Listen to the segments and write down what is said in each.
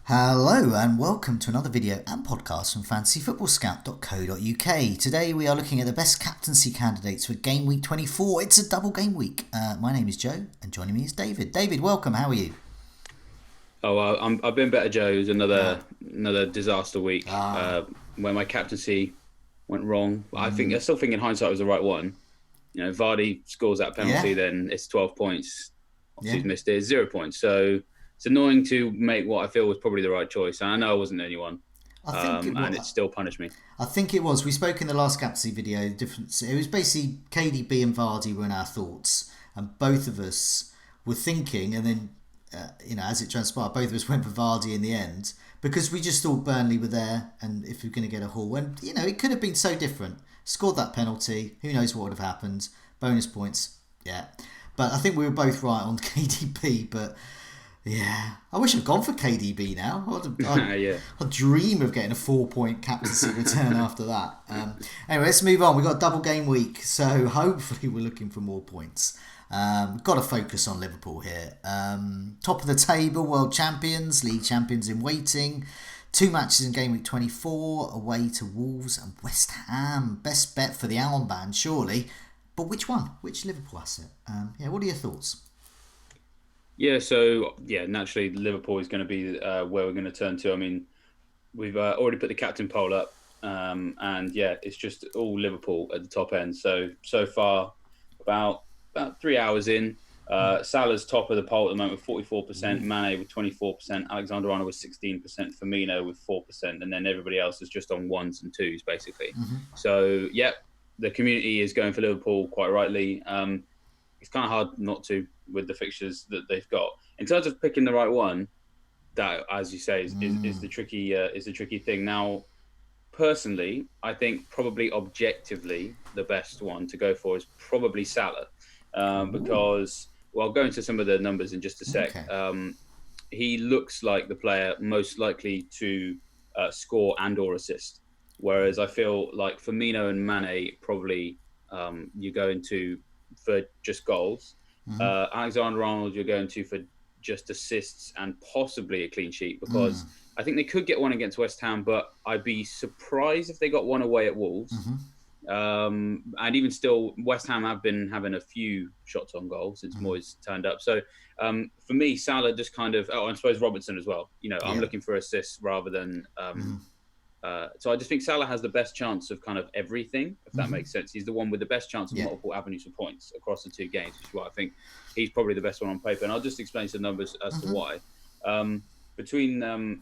Hello and welcome to another video and podcast from fantasyfootballscout.co.uk. Today we are looking at the best captaincy candidates for game week 24. It's a double game week. My name is Joe and joining me is David. David, welcome. How are you? I've been better, Joe. It was another disaster week where my captaincy went wrong. I still think in hindsight it was the right one. You know, Vardy scores that penalty, then it's 12 points. Obviously, he's missed it, 0 points. So it's annoying to make what I feel was probably the right choice. And I know I wasn't the only one, and it still punished me. I think it was. We spoke in the last captaincy video. It was basically KDB and Vardy were in our thoughts, and both of us were thinking, and then as it transpired, both of us went for Vardy in the end because we just thought Burnley were there, and if you're going to get a haul, and it could have been so different. Scored that penalty, who knows what would have happened? Bonus points, yeah. But I think we were both right on KDB, but. Yeah, I wish I'd gone for KDB now. I'd dream of getting a 4-point captaincy return after that. Anyway, let's move on. We've got a double game week, so hopefully we're looking for more points. Got to focus on Liverpool here. Top of the table, world champions, league champions in waiting. 2 matches in game week 24, away to Wolves and West Ham. Best bet for the armband, surely. But which one? Which Liverpool asset? What are your thoughts? Naturally, Liverpool is going to be where we're going to turn to. I mean, we've already put the captain poll up, it's just all Liverpool at the top end. So far, about 3 hours in, Salah's top of the poll at the moment with 44%, Mane with 24%, Alexander-Arnold with 16%, Firmino with 4%, and then everybody else is just on ones and twos, basically. So, the community is going for Liverpool quite rightly. It's kind of hard not to with the fixtures that they've got. In terms of picking the right one, that, as you say, is the tricky thing. Now, personally, I think probably objectively the best one to go for is probably Salah, because I'll go into some of the numbers in just a sec. Okay. He looks like the player most likely to score and or assist, whereas I feel like Firmino and Mane probably you go into for just goals. Alexander-Arnold you're going to for just assists and possibly a clean sheet, because I think they could get one against West Ham, but I'd be surprised if they got one away at Wolves. And even still, West Ham have been having a few shots on goal since Moyes turned up. So for me, Salah just kind of, I suppose Robertson as well. I'm looking for assists rather than so I just think Salah has the best chance of kind of everything, if that makes sense. He's the one with the best chance of multiple avenues for points across the 2 games, which is why I think he's probably the best one on paper. And I'll just explain some numbers as to why. Between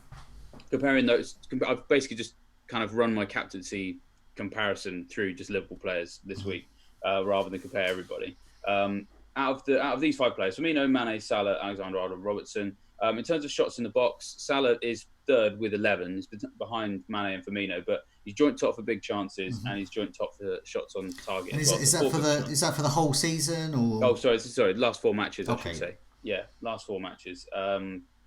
comparing those, I've basically just kind of run my captaincy comparison through just Liverpool players this week, rather than compare everybody. Out of these 5 players, Firmino, Mane, Salah, Alexander-Arnold, Robertson. In terms of shots in the box, Salah is third with 11. He's behind Mane and Firmino, but he's joint top for big chances and he's joint top for shots on target. And is that for the whole season or? Oh, sorry, last 4 matches. I should say. Yeah, last 4 matches.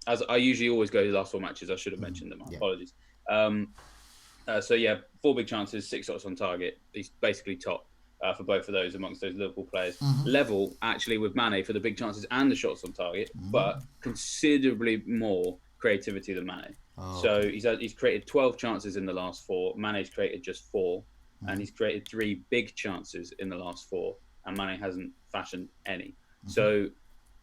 As I usually always go to the last 4 matches, I should have mentioned them. Apologies. 4 big chances, 6 shots on target. He's basically top for both of those amongst those Liverpool players. Level actually with Mane for the big chances and the shots on target, but considerably more creativity than Mane. So he's created 12 chances in the last 4. Mane's created just 4, and he's created 3 big chances in the last 4, and Mane hasn't fashioned any. So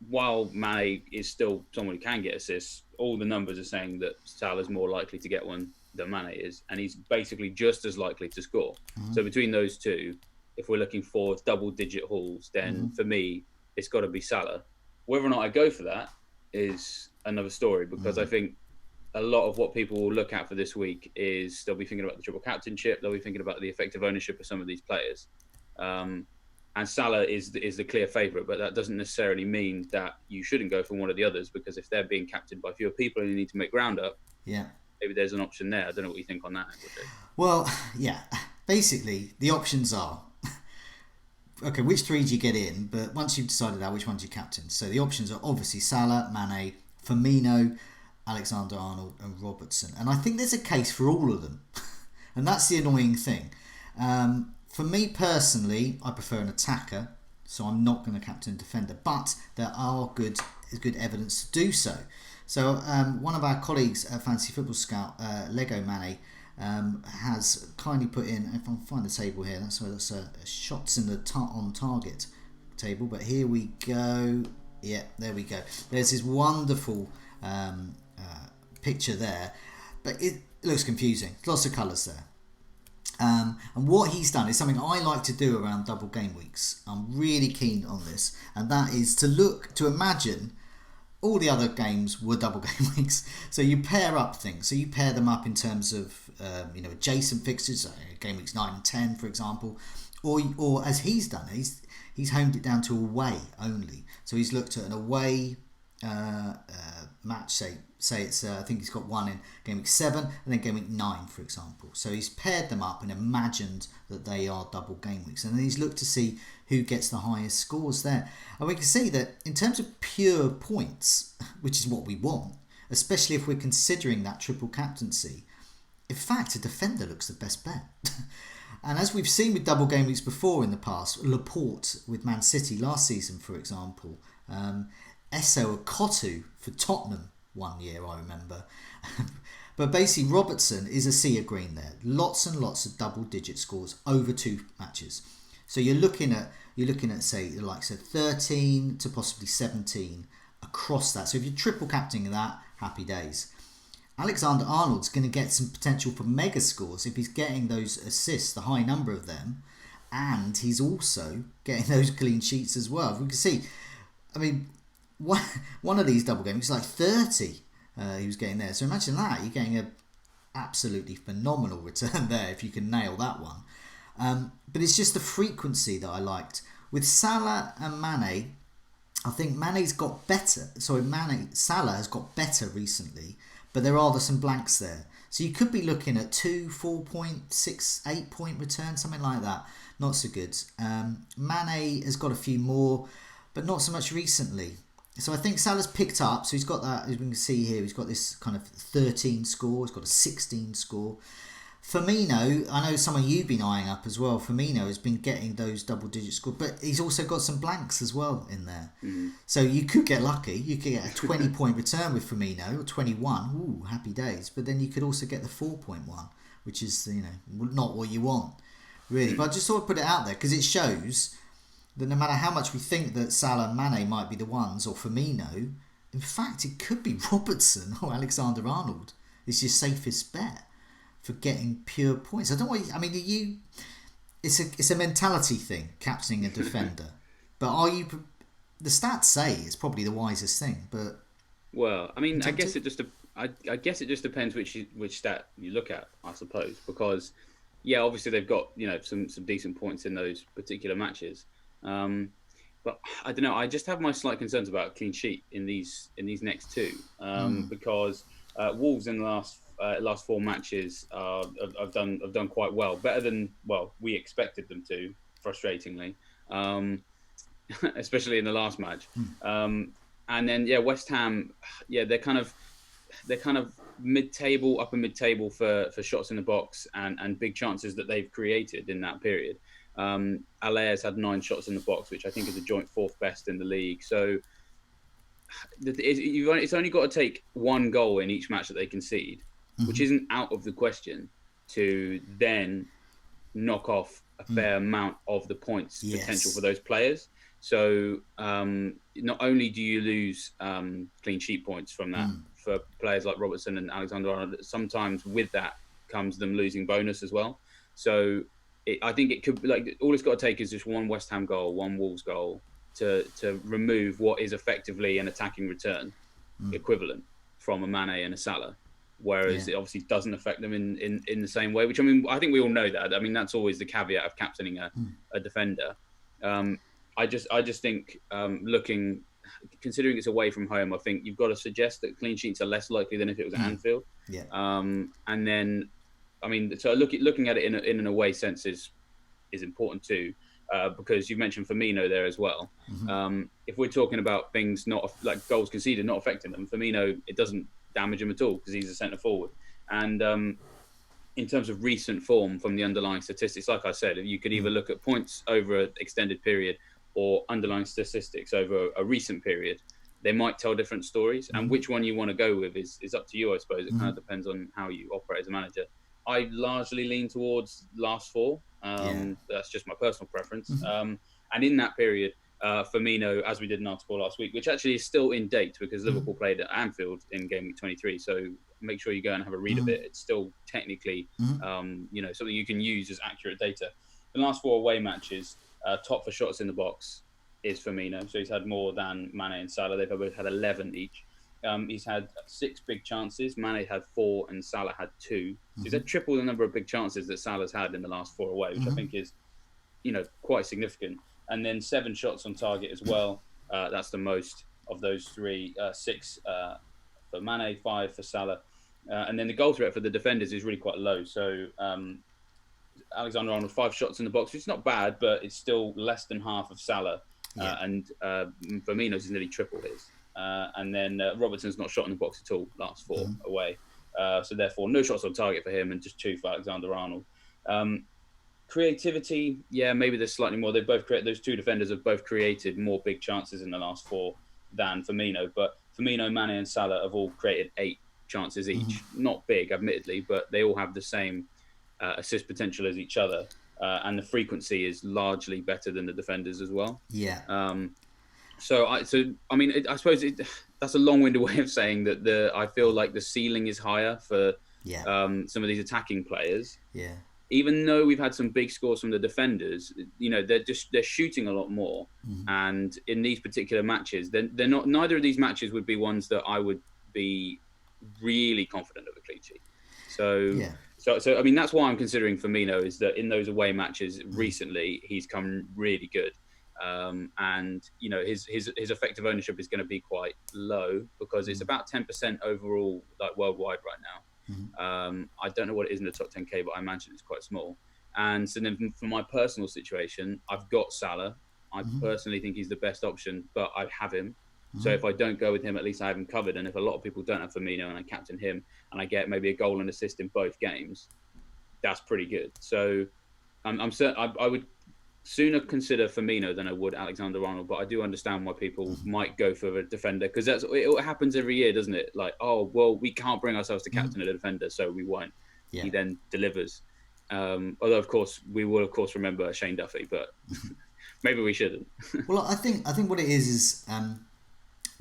while Mane is still someone who can get assists, all the numbers are saying that Salah's more likely to get one than Mane is, and he's basically just as likely to score. So between those two, if we're looking for double-digit hauls, then for me, it's got to be Salah. Whether or not I go for that is another story, because I think a lot of what people will look at for this week is they'll be thinking about the triple captainship, they'll be thinking about the effective ownership of some of these players. And Salah is the clear favourite, but that doesn't necessarily mean that you shouldn't go for one of the others, because if they're being captained by fewer people and you need to make ground up, maybe there's an option there. I don't know what you think on that. Well, basically the options are okay, which 3 do you get in? But once you've decided that, which one's your captain? So the options are obviously Salah, Mane, Firmino, Alexander-Arnold and Robertson. And I think there's a case for all of them. And that's the annoying thing. For me personally, I prefer an attacker, so I'm not going to captain a defender. But there are good evidence to do so. So one of our colleagues at Fantasy Football Scout, Lego Manny, has kindly put in, if I can find the table here, that's shots in the on target table, but here we go. Yeah, there we go. There's this wonderful picture there, but it looks confusing. Lots of colours there. And what he's done is something I like to do around double game weeks. I'm really keen on this, and that is to imagine all the other games were double game weeks. So you pair up things. So you pair them up in terms of adjacent fixtures, so game weeks 9 and 10, for example, or as he's done, he's homed it down to away only. So he's looked at an away match. Say it's I think he's got one in game week 7 and then game week 9, for example. So he's paired them up and imagined that they are double game weeks, and then he's looked to see who gets the highest scores there. And we can see that in terms of pure points, which is what we want, especially if we're considering that triple captaincy, in fact a defender looks the best bet. And as we've seen with double game weeks before in the past, Laporte with Man City last season, for example, Esso Okotu for Tottenham one year, I remember. But basically Robertson is a sea of green there. Lots and lots of double-digit scores over 2 matches. So you're looking at say like 13 to possibly 17 across that. So if you're triple captaining that, happy days. Alexander Arnold's going to get some potential for mega scores if he's getting those assists, the high number of them, and he's also getting those clean sheets as well. We can see, I mean, one of these double games is like 30 he was getting there. So imagine that, you're getting a absolutely phenomenal return there if you can nail that one. But it's just the frequency that I liked. With Salah and Mane, I think Salah has got better recently, but there are some blanks there. So you could be looking at 2, 4 point, 6, 8 point return, something like that. Not so good. Mane has got a few more, but not so much recently. So I think Salah's picked up. So he's got that, as we can see here, he's got this kind of 13 score. He's got a 16 score. Firmino, I know some of you've been eyeing up as well. Firmino has been getting those double-digit scores, but he's also got some blanks as well in there. Mm. So you could get lucky. You could get a 20-point return with Firmino, or 21. Ooh, happy days. But then you could also get the 4-point one, which is not what you want, really. But I just thought I'd put it out there because it shows that no matter how much we think that Salah and Mane might be the ones, or Firmino, in fact, it could be Robertson or Alexander Arnold. It's your safest bet for getting pure points. I don't want. I mean, it's a mentality thing, captaining a defender. But are you? The stats say it's probably the wisest thing. But well, I mean, I guess it just depends which stat you look at, I suppose, because obviously they've got some decent points in those particular matches. But I don't know. I just have my slight concerns about clean sheet in these next two because Wolves in the last 4 matches have done quite well, better than we expected them to, frustratingly, especially in the last match. And then West Ham, they're kind of mid-table, upper mid-table for shots in the box and big chances that they've created in that period. Allaire had 9 shots in the box, which I think is a joint 4th best in the league. So it's only got to take 1 goal in each match that they concede, which isn't out of the question, to then knock off a fair amount of the points potential for those players. So not only do you lose clean sheet points from that for players like Robertson and Alexander Arnold, sometimes with that comes them losing bonus as well. So I think it could be all it's got to take is just 1 West Ham goal, 1 Wolves goal to remove what is effectively an attacking return equivalent from a Mane and a Salah. Whereas it obviously doesn't affect them in the same way, which, I mean, I think we all know that. I mean, that's always the caveat of captaining a defender. I just think considering it's away from home, I think you've got to suggest that clean sheets are less likely than if it was at Anfield. And then, I mean, so looking at it in an away sense is important too, because you mentioned Firmino there as well. If we're talking about things not like goals conceded not affecting them, Firmino, it doesn't damage him at all because he's a centre forward. And in terms of recent form from the underlying statistics, like I said, you could either look at points over an extended period or underlying statistics over a recent period. they might tell different stories. And which one you want to go with is up to you, I suppose. It kind of depends on how you operate as a manager. I largely lean towards last four. That's just my personal preference. And in that period, Firmino, as we did an article last week, which actually is still in date because Liverpool played at Anfield in game week 23. So make sure you go and have a read of it. It's still technically, something you can use as accurate data. The last 4 away matches, top for shots in the box is Firmino. So he's had more than Mane and Salah. They've both had 11 each. He's had 6 big chances. Mane had 4 and Salah had 2. So he's had triple the number of big chances that Salah's had in the last 4 away, which I think is, quite significant. And then 7 shots on target as well. That's the most of those 3. 6 for Mane, 5 for Salah. And then the goal threat for the defenders is really quite low. So Alexander-Arnold, 5 shots in the box. It's not bad, but it's still less than half of Salah. And Firmino's is nearly triple his. And then Robertson's not shot in the box at all, last 4 away. So therefore, no shots on target for him and just 2 for Alexander-Arnold. Creativity, maybe there's slightly more. Those 2 defenders have both created more big chances in the last 4 than Firmino. But Firmino, Mane and Salah have all created 8 chances each. Not big, admittedly, but they all have the same assist potential as each other. And the frequency is largely better than the defenders as well. So I suppose that's a long-winded way of saying that I feel like the ceiling is higher for some of these attacking players. Even though we've had some big scores from the defenders, they're shooting a lot more. And in these particular matches, they're not. Neither of these matches would be ones that I would be really confident of a clean sheet. So I mean, that's why I'm considering Firmino, is that in those away matches recently, he's come really good. And his effective ownership is going to be quite low because it's about 10% overall, like worldwide right now. I don't know what it is in the top 10k, but I imagine it's quite small. And so then for my personal situation, I've got Salah. I personally think he's the best option, but I have him. So if I don't go with him, at least I have him covered. And if a lot of people don't have Firmino and I captain him and I get maybe a goal and assist in both games, that's pretty good. So I'm certain I would sooner consider Firmino than I would Alexander-Arnold, but I do understand why people might go for a defender, because it happens every year, doesn't it? Like, oh, well, we can't bring ourselves to captain a defender, so we won't. He then delivers. Although, of course, we will, of course, remember Shane Duffy, but maybe we shouldn't. Well, I think what it is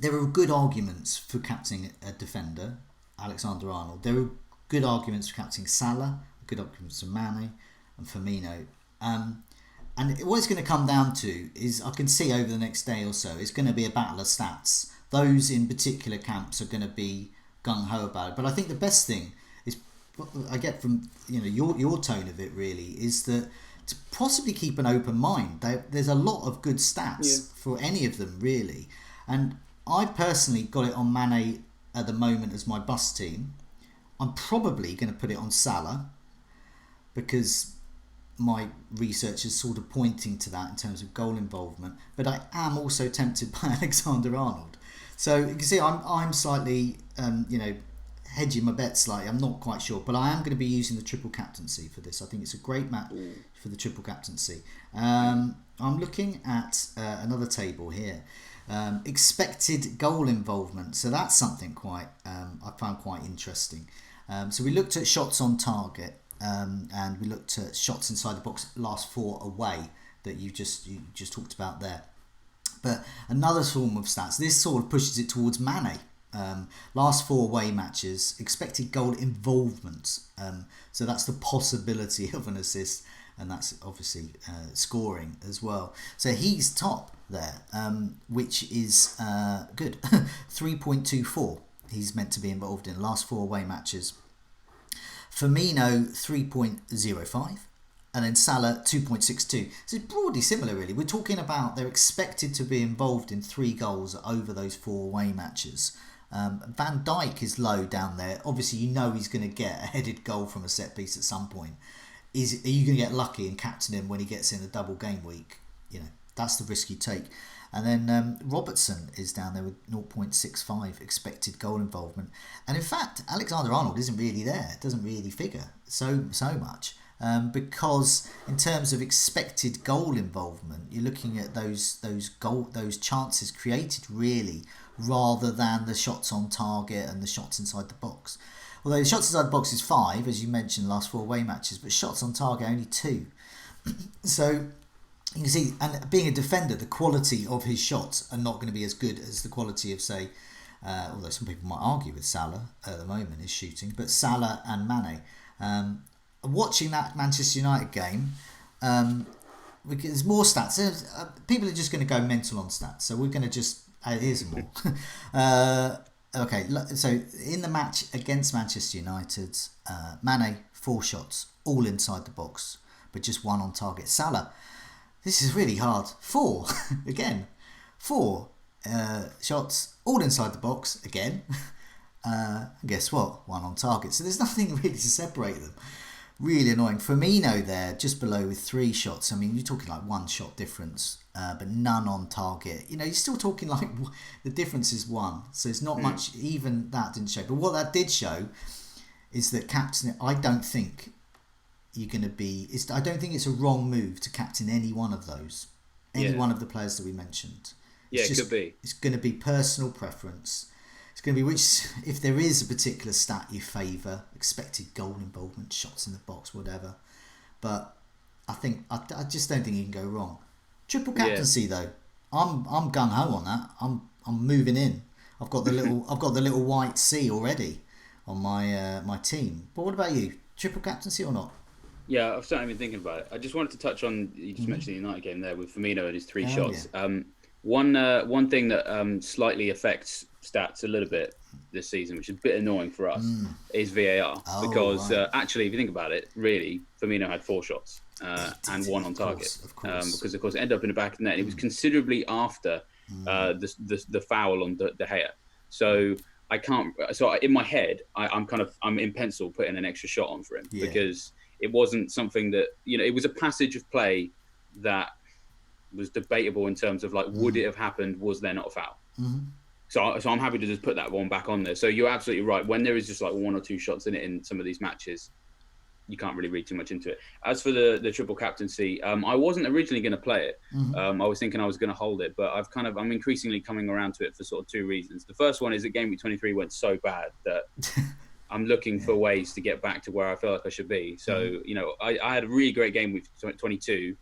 there are good arguments for captaining a defender, Alexander-Arnold. There are good arguments for captaining Salah, good arguments for Mane and Firmino. And what it's going to come down to is, I can see over the next day or so, it's going to be a battle of stats. Those in particular camps are going to be gung-ho about it. But I think the best thing is, I get from your tone of it really, is that to possibly keep an open mind. There's a lot of good stats for any of them really. And I personally got it on Mane at the moment as my bust team. I'm probably going to put it on Salah because my research is sort of pointing to that in terms of goal involvement, but I am also tempted by Alexander-Arnold. So you can see I'm slightly hedging my bet slightly. I'm not quite sure, but I am going to be using the triple captaincy for this. I think it's a great match for the triple captaincy. I'm looking at another table here. Expected goal involvement. So that's something I found quite interesting. So we looked at shots on target. And we looked at shots inside the box, last 4 away that you just talked about there. But another form of stats, this sort of pushes it towards Mane. Last 4 away matches, expected goal involvement. So that's the possibility of an assist, and that's obviously scoring as well. So he's top there, which is good. 3.24 he's meant to be involved in last 4 away matches. Firmino 3.05 and then Salah 2.62. So it's broadly similar really. We're talking about they're expected to be involved in 3 goals over those 4 away matches. Van Dijk is low down there. Obviously he's going to get a headed goal from a set piece at some point. Are you going to get lucky and captain him when he gets in a double game week? That's the risk you take. And then Robertson is down there with 0.65 expected goal involvement. And in fact, Alexander-Arnold isn't really there. It doesn't really figure so much. Because in terms of expected goal involvement, you're looking at those chances created really rather than the shots on target and the shots inside the box. Although the shots inside the box is 5, as you mentioned, last 4 away matches, but shots on target only 2. So you can see, and being a defender, the quality of his shots are not going to be as good as the quality of, say, although some people might argue with Salah at the moment, his shooting, but Salah and Mane. Watching that Manchester United game, there's more stats. People are just going to go mental on stats, so we're going to just here's some more. Okay, so in the match against Manchester United, Mane 4 shots, all inside the box, but just 1 on target. Salah, this is really hard. 4 again, 4 shots, all inside the box again. Guess what? 1 on target. So there's nothing really to separate them. Really annoying. Firmino there, just below with 3 shots. I mean, you're talking like 1 shot difference, but none on target. You know, you're still talking like the difference is 1. So it's not much. Even that didn't show. But what that did show is that captain. I don't think you're going to be. I don't think it's a wrong move to captain any one of those. Any one of the players that we mentioned. It could be. It's going to be personal preference. It's going to be which, if there is a particular stat you favour, expected goal involvement, shots in the box, whatever. But I just don't think you can go wrong. Triple captaincy though, I'm gung ho on that. I'm moving in. I've got the little white C already on my team. But what about you? Triple captaincy or not? Yeah, I've certainly been thinking about it. I just wanted to touch on, you just mentioned the United game there with Firmino and his 3 shots. Yeah. One thing that slightly affects stats a little bit this season, which is a bit annoying for us, is VAR. Because actually, if you think about it, really, Firmino had 4 shots and 1 on target. Because, of course, it ended up in the back of the net. It was considerably after the foul on De Gea. So I can't. So in my head, I'm in pencil putting an extra shot on for him because it wasn't something that, it was a passage of play that was debatable in terms of like, would it have happened? Was there not a foul? So I'm happy to just put that one back on there. So you're absolutely right. When there is just like 1 or 2 shots in it in some of these matches, you can't really read too much into it. As for the triple captaincy, I wasn't originally going to play it. I was thinking I was going to hold it, but I'm increasingly coming around to it for sort of 2 reasons. The first one is that Game Week 23 went so bad that I'm looking for ways to get back to where I feel like I should be. So, I had a really great Game Week 22.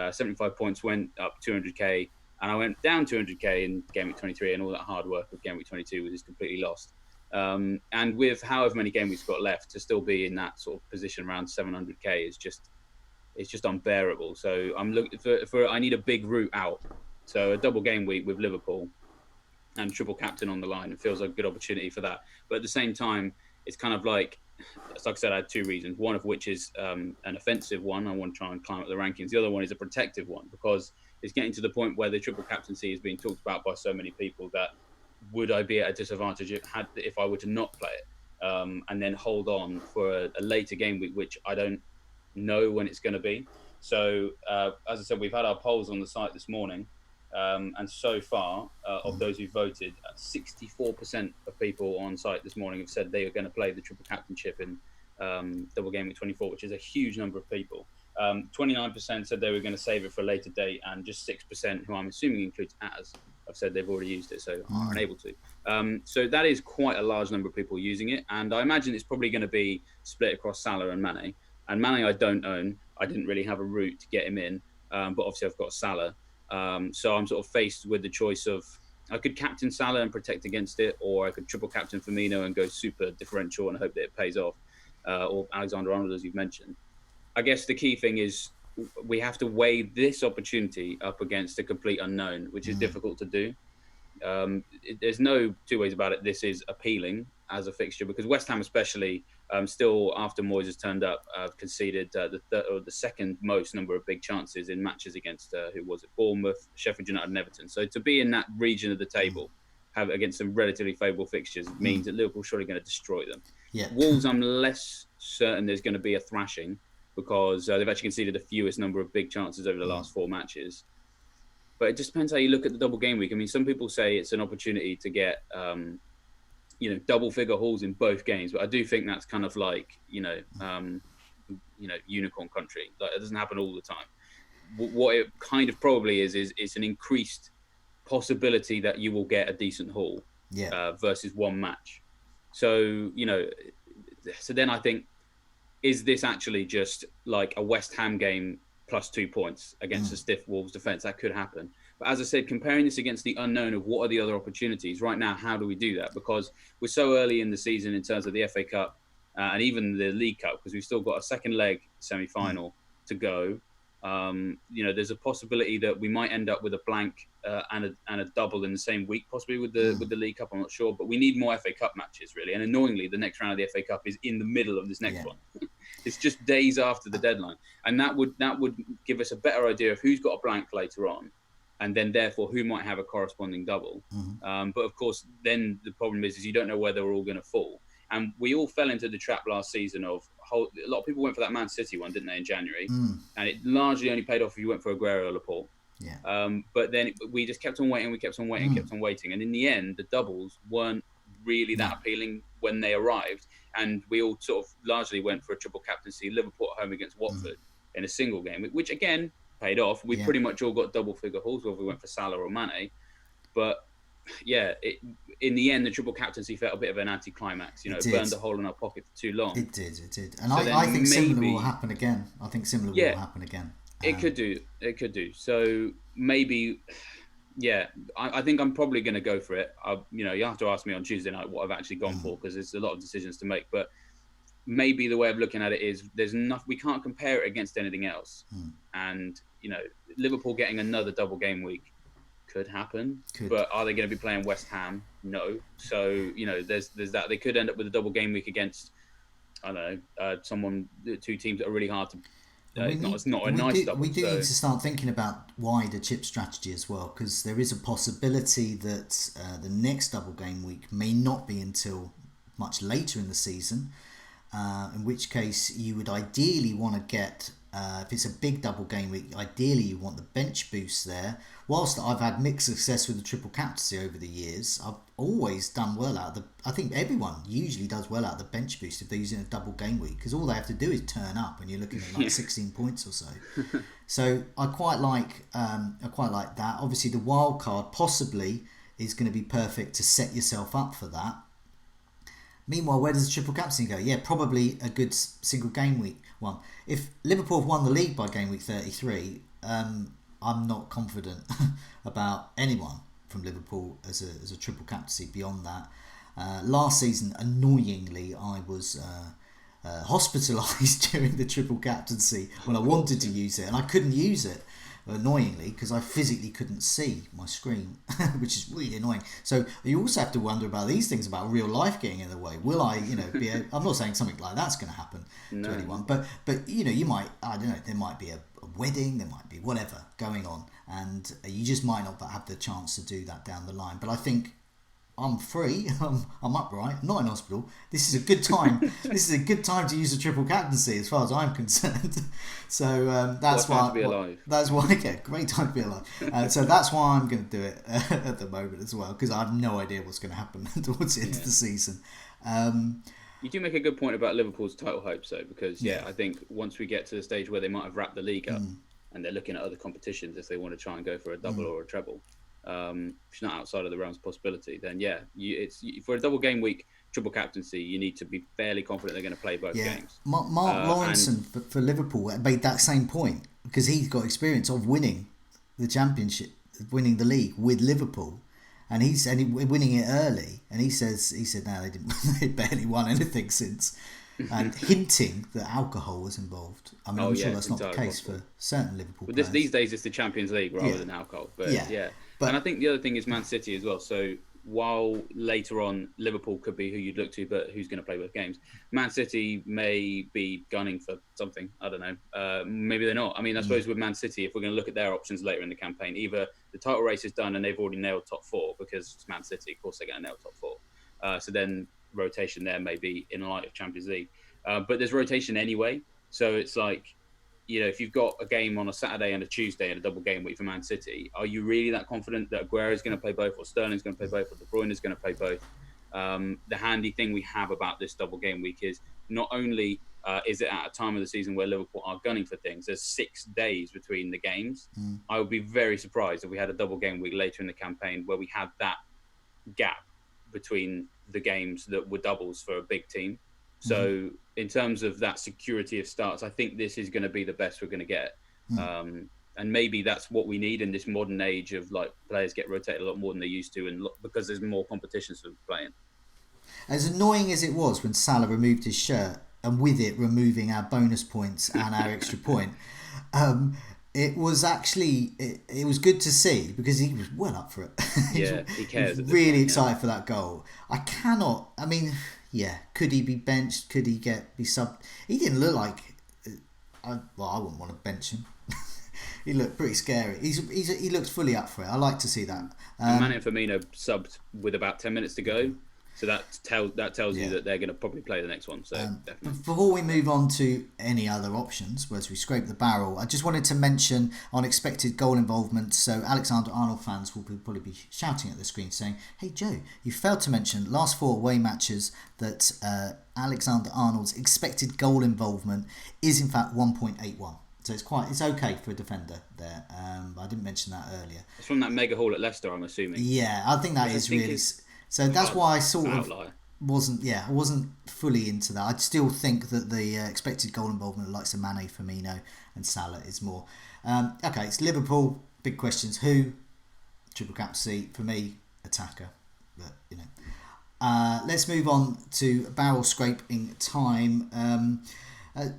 75 points, went up 200k, and I went down 200k in Game Week 23, and all that hard work of Game Week 22 was just completely lost. And with however many game weeks got left, to still be in that sort of position around 700k is just unbearable. So I'm looking for I need a big route out. So a double game week with Liverpool and triple captain on the line, it feels like a good opportunity for that. But at the same time, it's kind of like I said, I had 2 reasons. One of which is an offensive one. I want to try and climb up the rankings. The other one is a protective one, because it's getting to the point where the triple captaincy is being talked about by so many people that would I be at a disadvantage if I were to not play it and then hold on for a later game week, which I don't know when it's going to be. So, as I said, we've had our polls on the site this morning. And so far, of those who voted, 64% of people on site this morning have said they are going to play the triple captainship in double game week 24, which is a huge number of people. 29% said they were going to save it for a later date, and just 6%, who I'm assuming includes Az, have said they've already used it, so are unable to. So that is quite a large number of people using it, and I imagine it's probably going to be split across Salah and Mane. And Mane I don't own. I didn't really have a route to get him in, but obviously I've got Salah. So I'm sort of faced with the choice of I could captain Salah and protect against it, or I could triple captain Firmino and go super differential and hope that it pays off, or Alexander-Arnold, as you've mentioned. I guess the key thing is we have to weigh this opportunity up against a complete unknown, which is difficult to do. There's no 2 ways about it. This is appealing as a fixture because West Ham especially, still after Moyes has turned up, conceded the second most number of big chances in matches against who was it, Bournemouth, Sheffield United and Everton. So to be in that region of the table against some relatively favourable fixtures means that Liverpool's surely going to destroy them. Wolves, I'm less certain there's going to be a thrashing because they've actually conceded the fewest number of big chances over the last 4 matches. But it just depends how you look at the double game week. I mean, some people say it's an opportunity to get, double figure hauls in both games. But I do think that's kind of like, unicorn country. Like, it doesn't happen all the time. What it kind of probably is an increased possibility that you will get a decent haul versus one match. So, so then I think, is this actually just like a West Ham game plus 2 points against a stiff Wolves defence? That could happen. But as I said, comparing this against the unknown of what are the other opportunities right now, how do we do that? Because we're so early in the season in terms of the FA Cup and even the League Cup, because we've still got a second leg semi-final to go. There's a possibility that we might end up with a blank and a double in the same week, possibly with the League Cup. I'm not sure, but we need more FA Cup matches, really. And annoyingly, the next round of the FA Cup is in the middle of this next one. It's just days after the deadline, and that would give us a better idea of who's got a blank later on, and then therefore who might have a corresponding double. But of course, then the problem is you don't know where they're all going to fall. And we all fell into the trap last season of a lot of people went for that Man City one, didn't they, in January? And it largely only paid off if you went for Aguero or Laporte. But then we just kept on waiting, kept on waiting. And in the end, the doubles weren't really that appealing when they arrived. And we all sort of largely went for a triple captaincy, Liverpool at home against Watford in a single game, which again paid off. We pretty much all got double figure hauls, whether we went for Salah or Mane. But in the end, the triple captaincy felt a bit of an anticlimax. It burned a hole in our pocket for too long. It did. And so I think similar will happen again. It could do. So maybe, I think I'm probably going to go for it. You have to ask me on Tuesday night what I've actually gone for, because there's a lot of decisions to make. But maybe the way of looking at it is we can't compare it against anything else. And, Liverpool getting another double game week could happen, but are they going to be playing West Ham? No. So there's that. They could end up with a double game week against, I don't know, two teams that are really hard to. It's not a nice double. We do need to start thinking about wider chip strategy as well, because there is a possibility that the next double game week may not be until much later in the season. In which case you would ideally want to get. If it's a big double game week, ideally you want the bench boost there. Whilst I've had mixed success with the triple captaincy over the years, I've always done well out of I think everyone usually does well out of the bench boost if they're using a double game week, because all they have to do is turn up and you're looking at like 16 points or so. So I quite like that. Obviously the wild card possibly is going to be perfect to set yourself up for that. Meanwhile, where does the triple captaincy go? Yeah, probably a good single game week one. If Liverpool have won the league by game week 33, I'm not confident about anyone from Liverpool as a triple captaincy beyond that. Last season, annoyingly, I was hospitalised during the triple captaincy when I wanted to use it, and I couldn't use it. Annoyingly, because I physically couldn't see my screen, which is really annoying. So you also have to wonder about these things, about real life getting in the way. Will I, I'm not saying something like that's going to happen to anyone, but you might, I don't know, there might be a wedding, there might be whatever going on, and you just might not have the chance to do that down the line. But I think I'm free. I'm upright. I'm not in hospital. This is a good time. This is a good time to use a triple captaincy, as far as I'm concerned. So that's why. To be alive. That's why. Yeah, great time to be alive. So that's why I'm going to do it at the moment as well, because I have no idea what's going to happen towards the end of the season. You do make a good point about Liverpool's title hopes, though, because I think once we get to the stage where they might have wrapped the league up and they're looking at other competitions if they want to try and go for a double or a treble. If it's not outside of the realms of possibility, then it's for a double game week triple captaincy, you need to be fairly confident they're going to play both games. Mark Lawrenson for Liverpool made that same point, because he's got experience of winning the championship, winning the league with Liverpool, and he's winning it early. And he said no, they barely won anything since. And hinting that alcohol was involved. I mean, I'm sure that's not the case for certain Liverpool players. These days it's the Champions League rather than alcohol. But and I think the other thing is Man City as well. So while later on Liverpool could be who you'd look to, but who's going to play both games? Man City may be gunning for something. I don't know. Maybe they're not. I mean, I suppose with Man City, if we're going to look at their options later in the campaign, either the title race is done and they've already nailed top four, because it's Man City, of course they're going to nail top four. So then rotation there may be in light of Champions League. But there's rotation anyway. So it's like, if you've got a game on a Saturday and a Tuesday and a double game week for Man City, are you really that confident that Aguero is going to play both, or Sterling's going to play both, or De Bruyne is going to play both? The handy thing we have about this double game week is not only is it at a time of the season where Liverpool are gunning for things? There's 6 days between the games. I would be very surprised if we had a double game week later in the campaign where we had that gap between the games that were doubles for a big team. So in terms of that security of starts, I think this is going to be the best we're going to get. And maybe that's what we need in this modern age of like players get rotated a lot more than they used to, and because there's more competitions for playing. As annoying as it was when Salah removed his shirt and with it removing our bonus points and our extra point, it was actually it was good to see because he was well up for it. He cares. He was really excited for that goal. Could he be benched? Could he be subbed? He didn't look like. I wouldn't want to bench him. He looked pretty scary. He looked fully up for it. I like to see that. Mane and Firmino subbed with about 10 minutes to go. So that tells you that they're going to probably play the next one. So definitely. Before we move on to any other options, whereas we scrape the barrel, I just wanted to mention unexpected goal involvement. So Alexander-Arnold fans will probably be shouting at the screen saying, "Hey Joe, you failed to mention last 4 away matches that Alexander-Arnold's expected goal involvement is in fact 1.81." So it's okay for a defender there. I didn't mention that earlier. It's from that mega haul at Leicester, I'm assuming. Yeah, I think that is really. So that's why I sort of I wasn't fully into that. I still think that the expected goal involvement of likes of Mane, Firmino and Salah is more. Okay, it's Liverpool. Big questions. Who? Triple captaincy. For me, attacker. But, let's move on to barrel scraping time.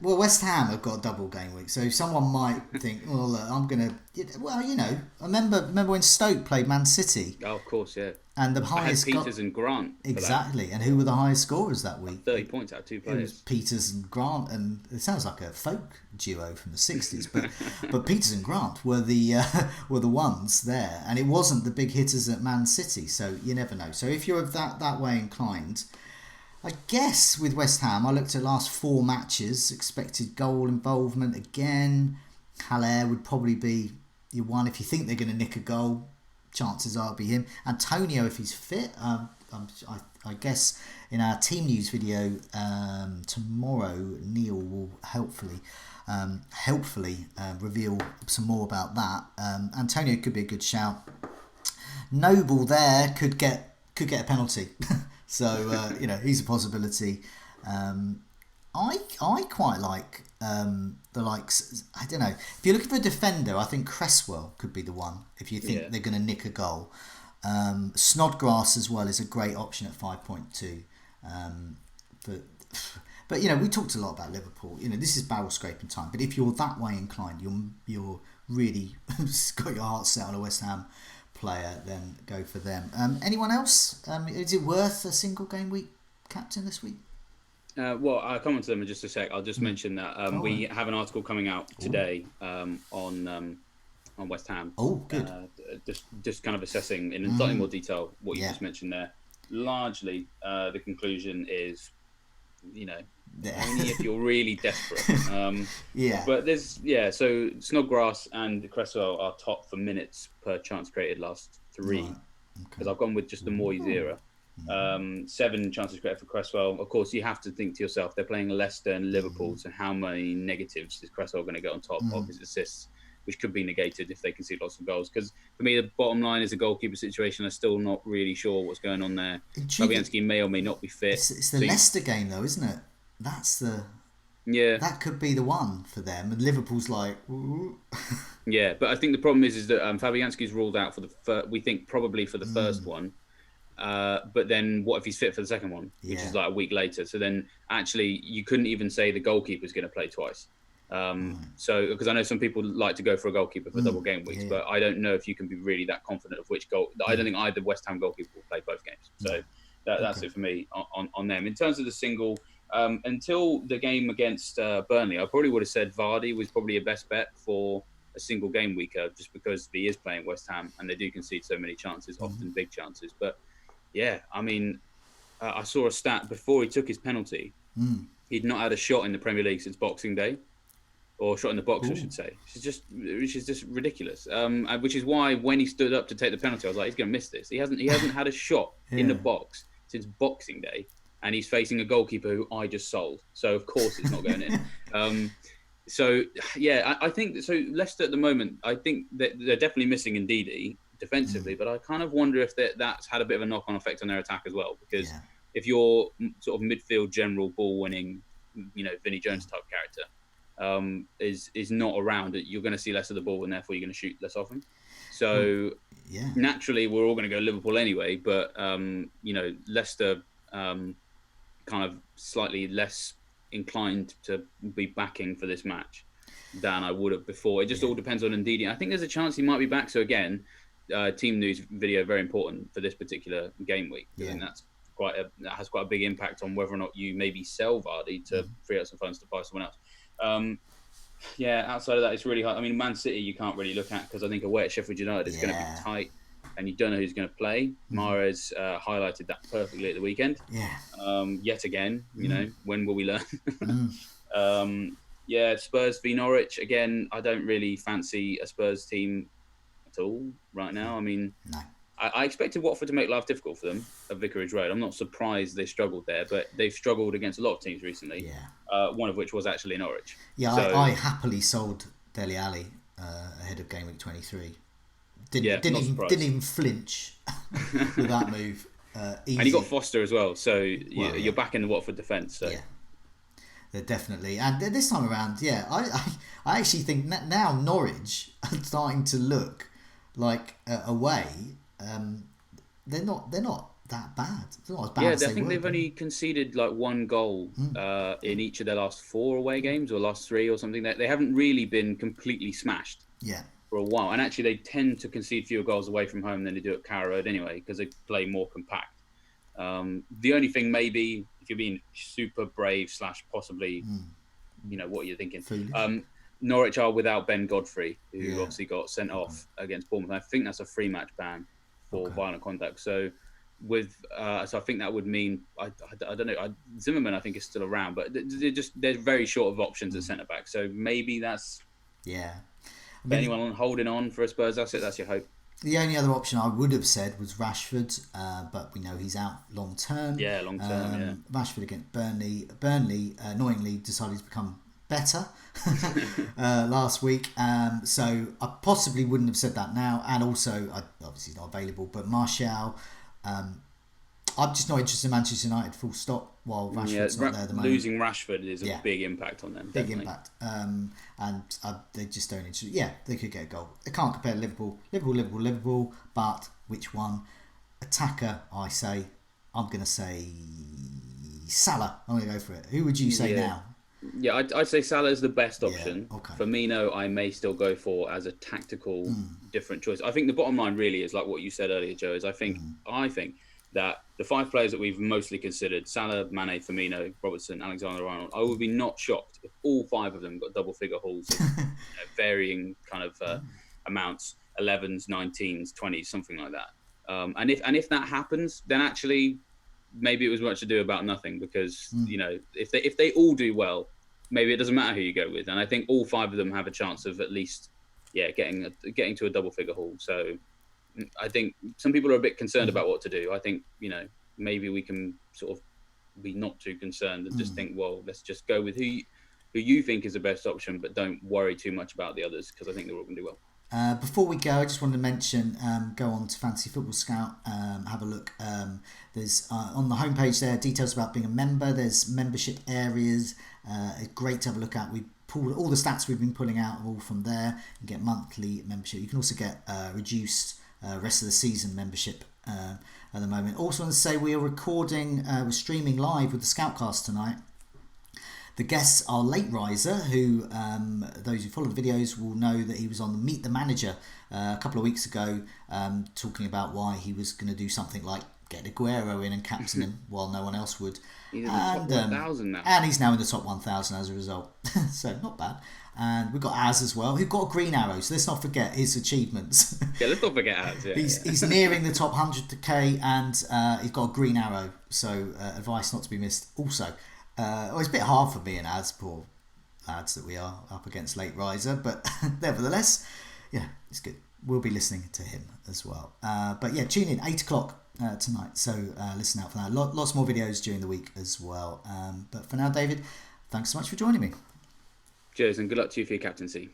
West Ham have got a double game week, so someone might think, well, look, I'm going to... Well, I remember when Stoke played Man City. Oh, of course, yeah. And the highest... Peters and Grant. Exactly, and who were the highest scorers that week? 30 points out of 2 players. It was Peters and Grant, and it sounds like a folk duo from the 60s, but Peters and Grant were the ones there, and it wasn't the big hitters at Man City, so you never know. So if you're that way inclined... I guess with West Ham, I looked at last 4 matches, expected goal involvement again. Haller would probably be your one. If you think they're going to nick a goal, chances are it'll be him. Antonio, if he's fit, I guess in our team news video tomorrow, Neil will helpfully reveal some more about that. Antonio could be a good shout. Noble there could get a penalty. So, he's a possibility. I quite like the likes... I don't know. If you're looking for a defender, I think Cresswell could be the one if you think they're going to nick a goal. Snodgrass as well is a great option at 5.2. But we talked a lot about Liverpool. This is barrel scraping time. But if you're that way inclined, you're really got your heart set on a West Ham player, then go for them. Anyone else? Is it worth a single game week captain this week? Well, I'll come on to them in just a sec. I'll just mention that we have an article coming out today on West Ham. Oh, good. Just kind of assessing in slightly more detail what you just mentioned there. Largely, the conclusion is, only if you're really desperate. But so Snodgrass and Cresswell are top for minutes per chance created last 3. Because I've gone with just the Moyes era. 7 chances created for Cresswell. Of course, you have to think to yourself, they're playing Leicester and Liverpool, so how many negatives is Cresswell going to get on top of his assists, which could be negated if they concede lots of goals? Because for me, the bottom line is a goalkeeper situation. I'm still not really sure what's going on there. Fabianski may or may not be fit. It's the Leicester game, though, isn't it? That's the... Yeah. That could be the one for them. And Liverpool's like... Ooh. Yeah, but I think the problem is that Fabianski's ruled out for we think probably for the first one. But then what if he's fit for the second one, which is like a week later? So then actually you couldn't even say the goalkeeper's going to play twice. So because I know some people like to go for a goalkeeper for double game weeks, but I don't know if you can be really that confident of which goal. I don't think either West Ham goalkeeper will play both games. So that's it for me on them. In terms of the single, until the game against Burnley, I probably would have said Vardy was probably a best bet for a single game weeker, just because he is playing West Ham and they do concede so many chances, often big chances. But yeah, I mean, I saw a stat before he took his penalty. He'd not had a shot in the Premier League since Boxing Day, or shot in the box, I should say. Which is just ridiculous. Which is why when he stood up to take the penalty, I was like, he's going to miss this. He hasn't had a shot in the box since Boxing Day. and he's facing a goalkeeper who I just sold. So of course it's not going in. So yeah, I think so. Leicester at the moment, I think that they're definitely missing Ndidi defensively, but I kind of wonder if that's had a bit of a knock-on effect on their attack as well. Because if you're sort of midfield general ball winning, Vinnie Jones type character is not around, you're going to see less of the ball, and therefore you're going to shoot less often. So naturally, we're all going to go Liverpool anyway. But Leicester kind of slightly less inclined to be backing for this match than I would have before. It just all depends on Ndidi. I think there's a chance he might be back. So again, team news video very important for this particular game week. I think that has quite a big impact on whether or not you maybe sell Vardy to free up some funds to buy someone else. Outside of that, it's really hard. I mean, Man City you can't really look at because I think away at Sheffield United it's going to be tight. And you don't know who's going to play. Mahrez highlighted that perfectly at the weekend. Yet again, when will we learn? Spurs v Norwich. Again, I don't really fancy a Spurs team at all right now. I mean, I expected Watford to make life difficult for them at Vicarage Road. I'm not surprised they struggled there, but they've struggled against a lot of teams recently. One of which was actually Norwich. I happily sold Dele Alli ahead of game week 23. Didn't even flinch with that move. Easy. And you got Foster as well, so you're back in the Watford defence. So. They're definitely, and this time around, I actually think now Norwich are starting to look like away. They're not that bad. They're not as bad as I think they've only conceded like one goal in each of their last 4 away games or last 3 or something. They haven't really been completely smashed. For a while, and actually they tend to concede fewer goals away from home than they do at Carrow Road anyway, because they play more compact. The only thing maybe, if you're being super brave / possibly, what you're thinking. Norwich are without Ben Godfrey, who obviously got sent off against Bournemouth. I think that's a 3-match ban for violent conduct. So I think that would mean I don't know. Zimmerman I think is still around, but they're very short of options at centre back. So maybe that's anyone holding on for a Spurs asset, that's your hope. The only other option I would have said was Rashford, but we know he's out long term. Long term. Rashford against Burnley. Burnley annoyingly decided to become better last week, so I possibly wouldn't have said that now. And also, obviously not available, but Martial. I'm just not interested in Manchester United, full stop, while Rashford's not there at the moment. Losing Rashford is a big impact on them. Big definitely. impact. And they just don't... they could get a goal. They can't compare Liverpool, but which one? Attacker, I say. I'm going to say Salah. I'm going to go for it. Who would you say now? Yeah, I'd say Salah is the best option. Firmino, I may still go for as a tactical different choice. I think the bottom line really is like what you said earlier, Joe, is I think that the 5 players that we've mostly considered, Salah, Mane, Firmino, Robertson, Alexander-Arnold, I would be not shocked if all 5 of them got double-figure hauls of varying kind of amounts, 11s, 19s, 20s, something like that. And if that happens, then actually maybe it was much ado about nothing, because if they all do well, maybe it doesn't matter who you go with. And I think all 5 of them have a chance of at least getting to a double-figure haul. So I think some people are a bit concerned about what to do. I think, maybe we can sort of be not too concerned and just think, well, let's just go with who you think is the best option, but don't worry too much about the others, because I think they're all going to do well. Before we go, I just wanted to mention, go on to Fantasy Football Scout, have a look. There's on the homepage there, details about being a member. There's membership areas. It's great to have a look at. We pulled all the stats we've been pulling out, all from there. You get monthly membership. You can also get reduced rest of the season membership at the moment. Also want to say we are recording, we're streaming live with the Scoutcast tonight. The guests are Late Riser, who those who follow the videos will know that he was on the Meet the Manager a couple of weeks ago, talking about why he was going to do something like get Aguero in and captain him while no one else would. He's in the top 1,000 now. And he's now in the top 1,000 as a result. So not bad. And we've got Az as well, who got a green arrow, so let's not forget his achievements. Let's not forget Az. He's nearing the top 100k, and he's got a green arrow, so advice not to be missed. Also, it's a bit hard for me and Az, poor lads that we are up against Late Riser, but nevertheless, it's good. we'll be listening to him as well. But yeah, tune in 8 o'clock tonight. So listen out for that. Lots more videos during the week as well. But for now, David, thanks so much for joining me. Cheers, and good luck to you for your captaincy.